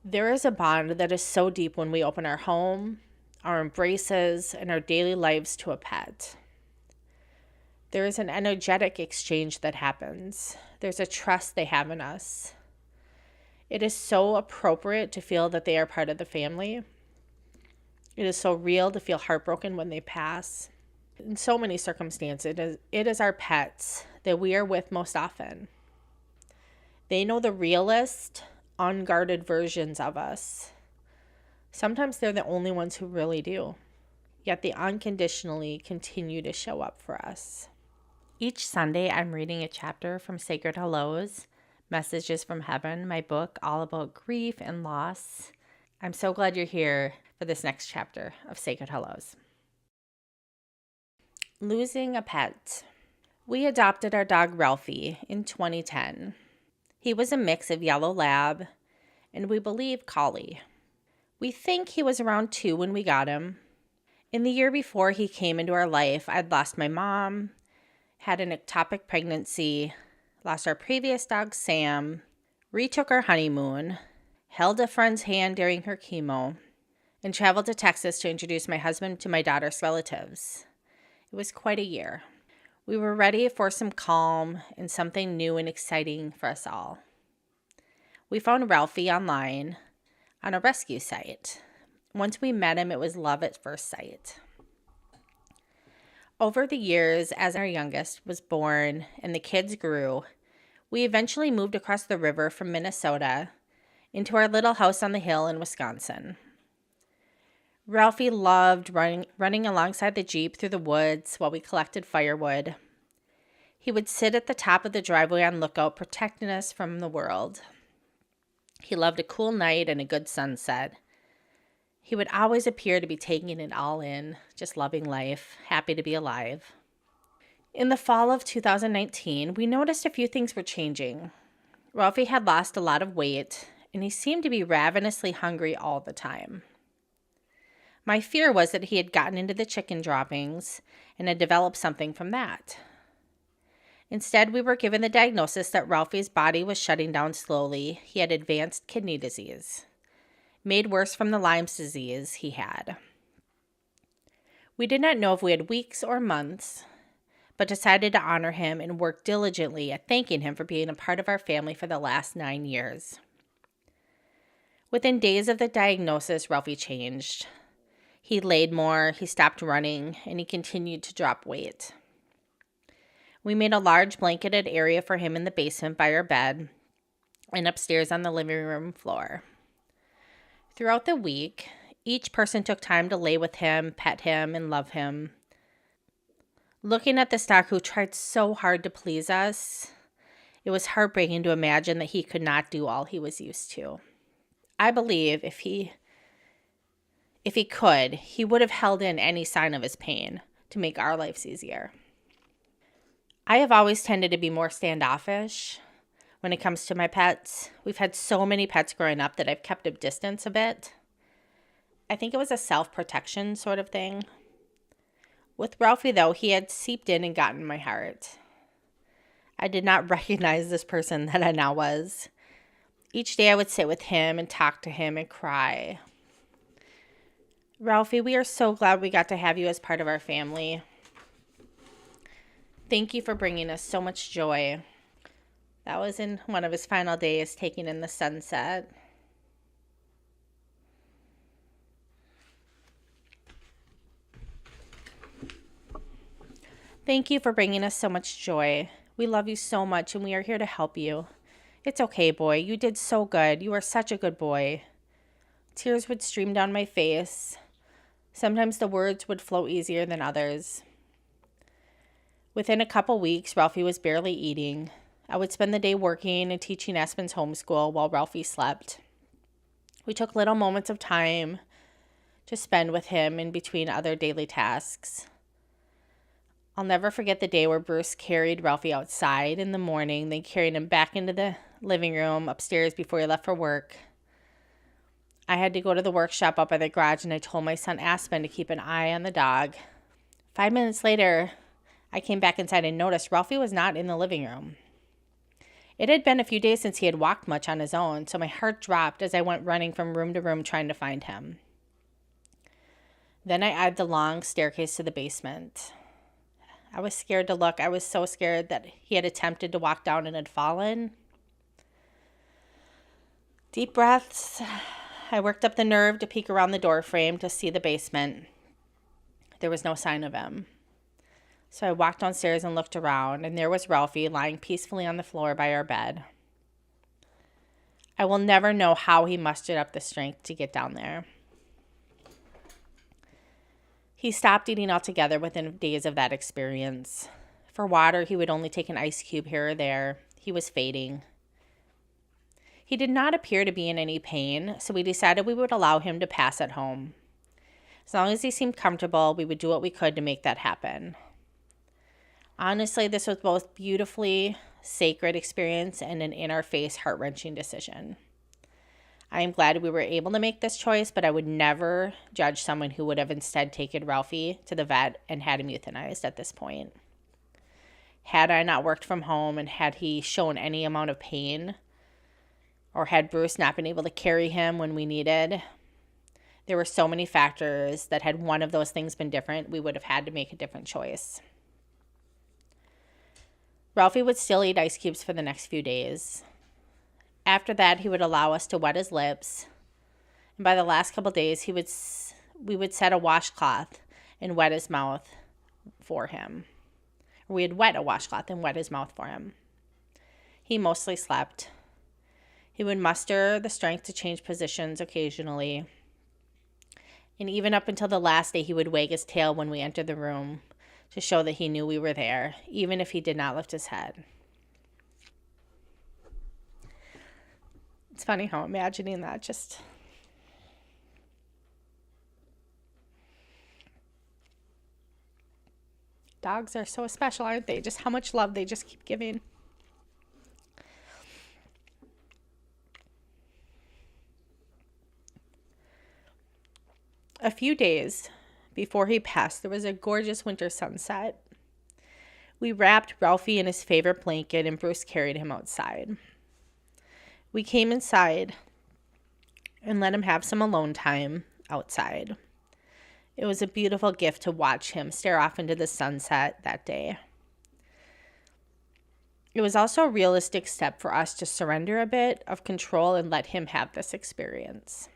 There is a bond that is so deep when we open our home, our embraces, and our daily lives to a pet. There is an energetic exchange that happens. There's a trust they have in us. It is so appropriate to feel that they are part of the family. It is so real to feel heartbroken when they pass. In so many circumstances, it is our pets that we are with most often. They know the realest, unguarded versions of us. Sometimes they're the only ones who really do. Yet they unconditionally continue to show up for us. Each Sunday, I'm reading a chapter from Sacred Hellos, Messages from Heaven, my book all about grief and loss. I'm so glad you're here for this next chapter of Sacred Hellos. Losing a pet. We adopted our dog Ralphie in 2010. He was a mix of yellow lab and we believe collie. We think he was around 2 when we got him. In the year before he came into our life, I'd lost my mom, had an ectopic pregnancy, lost our previous dog Sam, retook our honeymoon, held a friend's hand during her chemo, and traveled to Texas to introduce my husband to my daughter's relatives. It was quite a year. We were ready for some calm and something new and exciting for us all. We found Ralphie online on a rescue site. Once we met him, it was love at first sight. Over the years, as our youngest was born and the kids grew, we eventually moved across the river from Minnesota into our little house on the hill in Wisconsin. Ralphie loved running alongside the Jeep through the woods while we collected firewood. He would sit at the top of the driveway on lookout, protecting us from the world. He loved a cool night and a good sunset. He would always appear to be taking it all in, just loving life, happy to be alive. In the fall of 2019, we noticed a few things were changing. Ralphie had lost a lot of weight, and he seemed to be ravenously hungry all the time. My fear was that he had gotten into the chicken droppings and had developed something from that. Instead, we were given the diagnosis that Ralphie's body was shutting down slowly. He had advanced kidney disease, made worse from the Lyme's disease he had. We did not know if we had weeks or months, but decided to honor him and work diligently at thanking him for being a part of our family for the last 9 years. Within days of the diagnosis, Ralphie changed. He laid more, he stopped running, and he continued to drop weight. We made a large blanketed area for him in the basement by our bed and upstairs on the living room floor. Throughout the week, each person took time to lay with him, pet him, and love him. Looking at this dog who tried so hard to please us, it was heartbreaking to imagine that he could not do all he was used to. I believe if he could, he would have held in any sign of his pain to make our lives easier. I have always tended to be more standoffish when it comes to my pets. We've had so many pets growing up that I've kept a distance a bit. I think it was a self-protection sort of thing. With Ralphie, though, he had seeped in and gotten my heart. I did not recognize this person that I now was. Each day I would sit with him and talk to him and cry. Ralphie, we are so glad we got to have you as part of our family. Thank you for bringing us so much joy. That was in one of his final days, taking in the sunset. Thank you for bringing us so much joy. We love you so much and we are here to help you. It's okay, boy. You did so good. You are such a good boy. Tears would stream down my face. Sometimes the words would flow easier than others. Within a couple weeks, Ralphie was barely eating. I would spend the day working and teaching Aspen's homeschool while Ralphie slept. We took little moments of time to spend with him in between other daily tasks. I'll never forget the day where Bruce carried Ralphie outside in the morning, then carried him back into the living room upstairs before he left for work. I had to go to the workshop up by the garage, and I told my son Aspen to keep an eye on the dog. 5 minutes later, I came back inside and noticed Ralphie was not in the living room. It had been a few days since he had walked much on his own, so my heart dropped as I went running from room to room trying to find him. Then I eyed the long staircase to the basement. I was scared to look. I was so scared that he had attempted to walk down and had fallen. Deep breaths. I worked up the nerve to peek around the door frame to see the basement. There was no sign of him. So I walked downstairs and looked around, and there was Ralphie lying peacefully on the floor by our bed. I will never know how he mustered up the strength to get down there. He stopped eating altogether within days of that experience. For water, he would only take an ice cube here or there. He was fading. He did not appear to be in any pain, so we decided we would allow him to pass at home. As long as he seemed comfortable, we would do what we could to make that happen. Honestly, this was both beautifully sacred experience and an in-our-face, heart-wrenching decision. I am glad we were able to make this choice, but I would never judge someone who would have instead taken Ralphie to the vet and had him euthanized at this point. Had I not worked from home and had he shown any amount of pain, or had Bruce not been able to carry him when we needed, there were so many factors that had one of those things been different, we would have had to make a different choice. Ralphie would still eat ice cubes for the next few days. After that, he would allow us to wet his lips. And by the last couple days, we would set a washcloth and wet his mouth for him. We had wet a washcloth and wet his mouth for him. He mostly slept. He would muster the strength to change positions occasionally. And even up until the last day, he would wag his tail when we entered the room to show that he knew we were there, even if he did not lift his head. It's funny how imagining that just... Dogs are so special, aren't they? Just how much love they just keep giving. A few days before he passed, there was a gorgeous winter sunset. We wrapped Ralphie in his favorite blanket and Bruce carried him outside. We came inside and let him have some alone time outside. It was a beautiful gift to watch him stare off into the sunset that day. It was also a realistic step for us to surrender a bit of control and let him have this experience.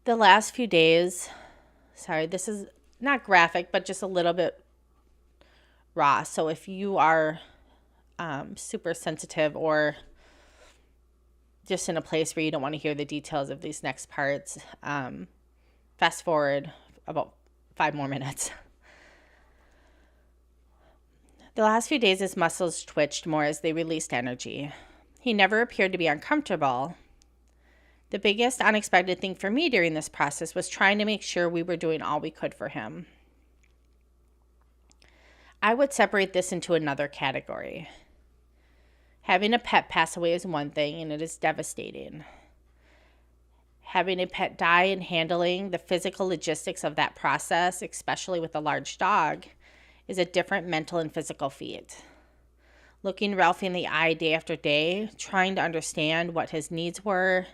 The last few days, this is not graphic, but just a little bit raw. So if you are super sensitive or just in a place where you don't want to hear the details of these next parts, fast forward about 5 more minutes. The last few days, his muscles twitched more as they released energy. He never appeared to be uncomfortable. The biggest unexpected thing for me during this process was trying to make sure we were doing all we could for him. I would separate this into another category. Having a pet pass away is one thing, and it is devastating. Having a pet die and handling the physical logistics of that process, especially with a large dog, is a different mental and physical feat. Looking Ralphie in the eye day after day, trying to understand what his needs were,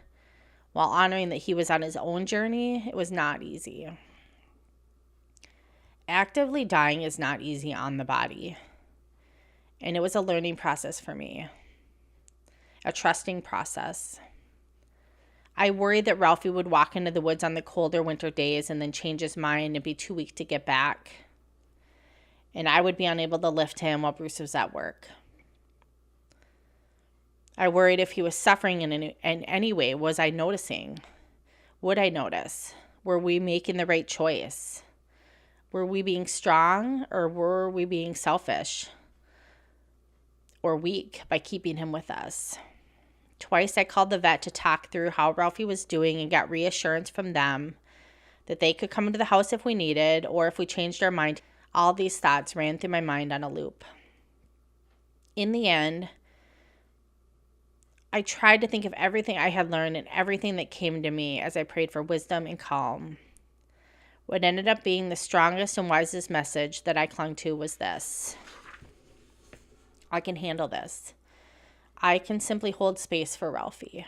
while honoring that he was on his own journey, it was not easy. Actively dying is not easy on the body. And it was a learning process for me. A trusting process. I worried that Ralphie would walk into the woods on the colder winter days and then change his mind and be too weak to get back. And I would be unable to lift him while Bruce was at work. I worried if he was suffering in any way. Was I noticing? Would I notice? Were we making the right choice? Were we being strong or were we being selfish or weak by keeping him with us? Twice I called the vet to talk through how Ralphie was doing and got reassurance from them that they could come into the house if we needed or if we changed our mind. All these thoughts ran through my mind on a loop. In the end, I tried to think of everything I had learned and everything that came to me as I prayed for wisdom and calm. What ended up being the strongest and wisest message that I clung to was this: I can handle this. I can simply hold space for Ralphie.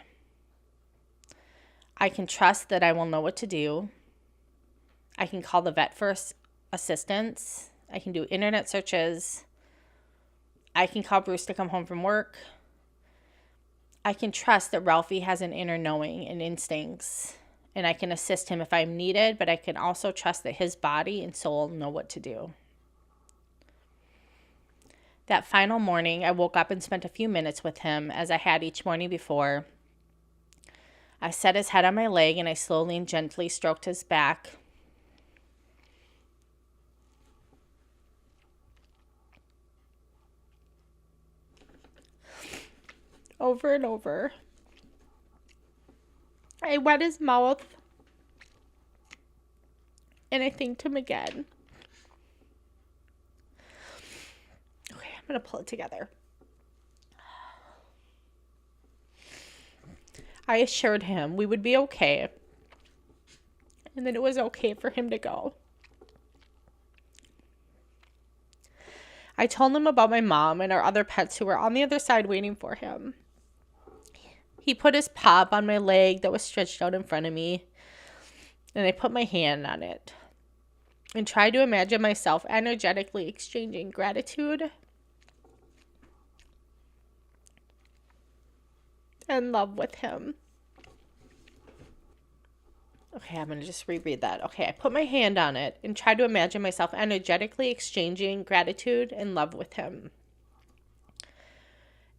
I can trust that I will know what to do. I can call the vet for assistance. I can do internet searches. I can call Bruce to come home from work. I can trust that Ralphie has an inner knowing and instincts, and I can assist him if I'm needed, but I can also trust that his body and soul know what to do. That final morning, I woke up and spent a few minutes with him as I had each morning before. I set his head on my leg and I slowly and gently stroked his back. Over and over. I wet his mouth and I thanked him again. Okay, I'm going to pull it together. I assured him we would be okay and that it was okay for him to go. I told him about my mom and our other pets who were on the other side waiting for him. He put his paw up on my leg that was stretched out in front of me, and I put my hand on it and tried to imagine myself energetically exchanging gratitude and love with him. Okay, I'm going to just reread that. Okay, I put my hand on it and tried to imagine myself energetically exchanging gratitude and love with him.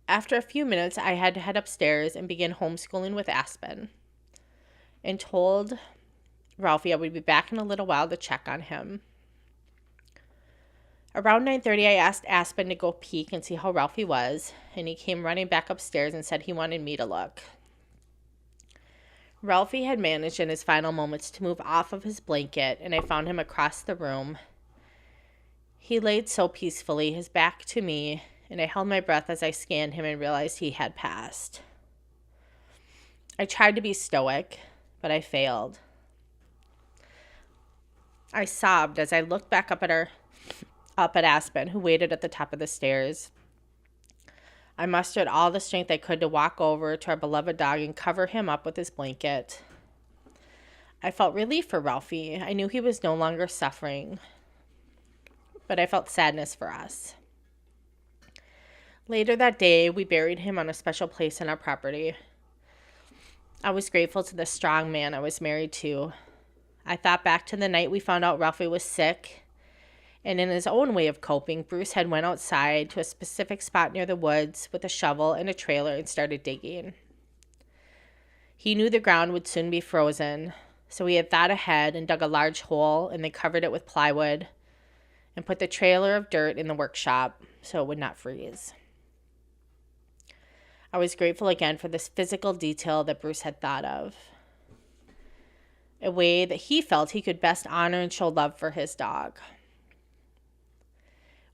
After a few minutes, I had to head upstairs and begin homeschooling with Aspen and told Ralphie I would be back in a little while to check on him. Around 9:30, I asked Aspen to go peek and see how Ralphie was, and he came running back upstairs and said he wanted me to look. Ralphie had managed in his final moments to move off of his blanket, and I found him across the room. He laid so peacefully, his back to me, and I held my breath as I scanned him and realized he had passed. I tried to be stoic, but I failed. I sobbed as I looked back up at Aspen, who waited at the top of the stairs. I mustered all the strength I could to walk over to our beloved dog and cover him up with his blanket. I felt relief for Ralphie. I knew he was no longer suffering, but I felt sadness for us. Later that day, we buried him on a special place in our property. I was grateful to the strong man I was married to. I thought back to the night we found out Ralphie was sick, and in his own way of coping, Bruce had went outside to a specific spot near the woods with a shovel and a trailer and started digging. He knew the ground would soon be frozen, so he had thought ahead and dug a large hole and then covered it with plywood and put the trailer of dirt in the workshop so it would not freeze. I was grateful again for this physical detail that Bruce had thought of, a way that he felt he could best honor and show love for his dog.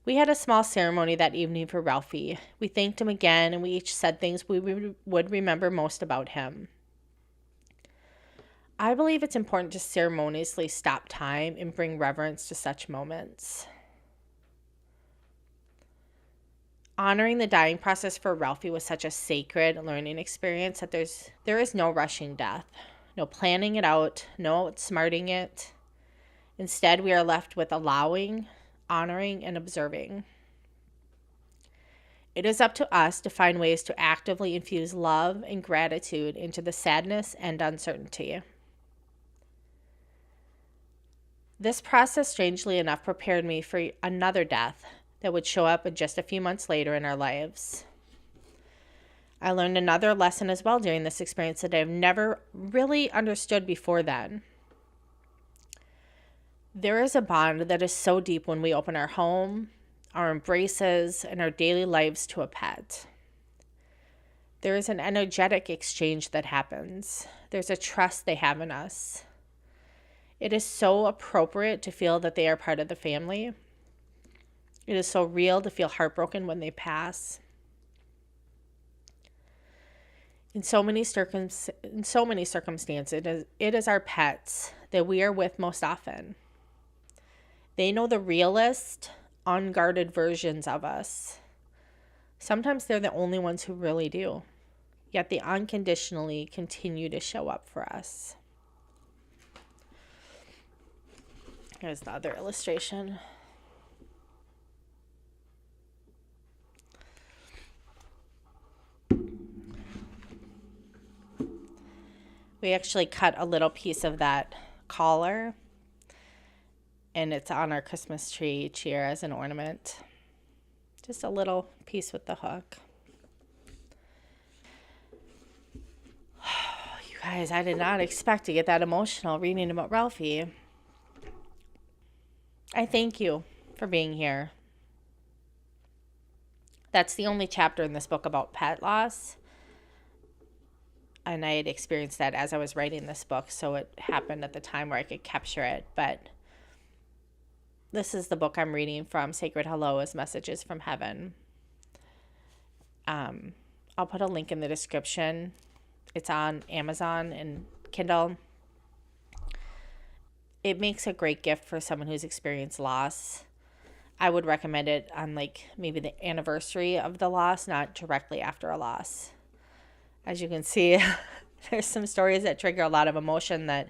We had a small ceremony that evening for Ralphie. We thanked him again, and we each said things we would remember most about him. I believe it's important to ceremoniously stop time and bring reverence to such moments. Honoring the dying process for Ralphie was such a sacred learning experience that there is no rushing death, no planning it out, no outsmarting it. Instead, we are left with allowing, honoring, and observing. It is up to us to find ways to actively infuse love and gratitude into the sadness and uncertainty. This process, strangely enough, prepared me for another death that would show up just a few months later in our lives. I learned another lesson as well during this experience that I've never really understood before then. There is a bond that is so deep when we open our home, our embraces, and our daily lives to a pet. There is an energetic exchange that happens. There's a trust they have in us. It is so appropriate to feel that they are part of the family. It is so real to feel heartbroken when they pass. In so many circumstances, it is our pets that we are with most often. They know the realest, unguarded versions of us. Sometimes they're the only ones who really do. Yet they unconditionally continue to show up for us. Here's the other illustration. We actually cut a little piece of that collar, and it's on our Christmas tree each year as an ornament. Just a little piece with the hook. You guys, I did not expect to get that emotional reading about Ralphie. I thank you for being here. That's the only chapter in this book about pet loss. And I had experienced that as I was writing this book, so it happened at the time where I could capture it. But this is the book I'm reading from, Sacred Hello as Messages from Heaven. I'll put a link in the description. It's on Amazon and Kindle. It makes a great gift for someone who's experienced loss. I would recommend it on maybe the anniversary of the loss, not directly after a loss. As you can see, there's some stories that trigger a lot of emotion that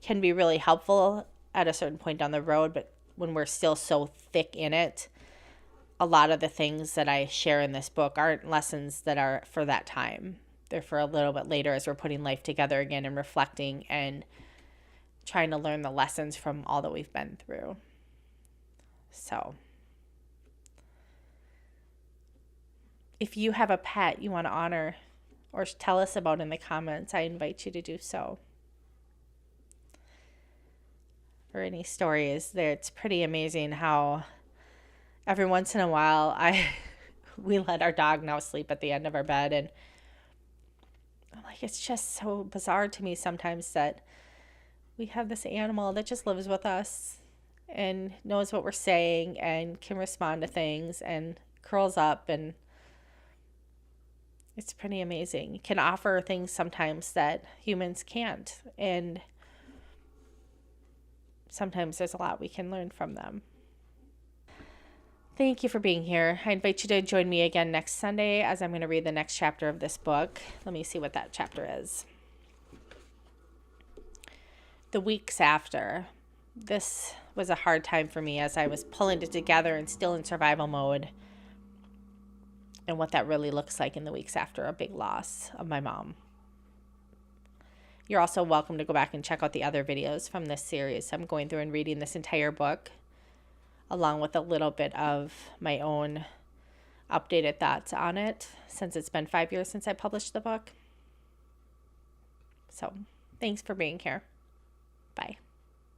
can be really helpful at a certain point down the road, but when we're still so thick in it, a lot of the things that I share in this book aren't lessons that are for that time. They're for a little bit later as we're putting life together again and reflecting and trying to learn the lessons from all that we've been through. So, if you have a pet you want to honor or tell us about in the comments, I invite you to do so. Or any stories there. It's pretty amazing how every once in a while we let our dog now sleep at the end of our bed, and I'm like, it's just so bizarre to me sometimes that we have this animal that just lives with us and knows what we're saying and can respond to things and curls up, and it's pretty amazing. It can offer things sometimes that humans can't, and sometimes there's a lot we can learn from them. Thank you for being here. I invite you to join me again next Sunday as I'm going to read the next chapter of this book. Let me see what that chapter is. The weeks after. This was a hard time for me as I was pulling it together and still in survival mode, and what that really looks like in the weeks after a big loss of my mom. You're also welcome to go back and check out the other videos from this series. I'm going through and reading this entire book, along with a little bit of my own updated thoughts on it, since it's been 5 years since I published the book. So, thanks for being here. Bye.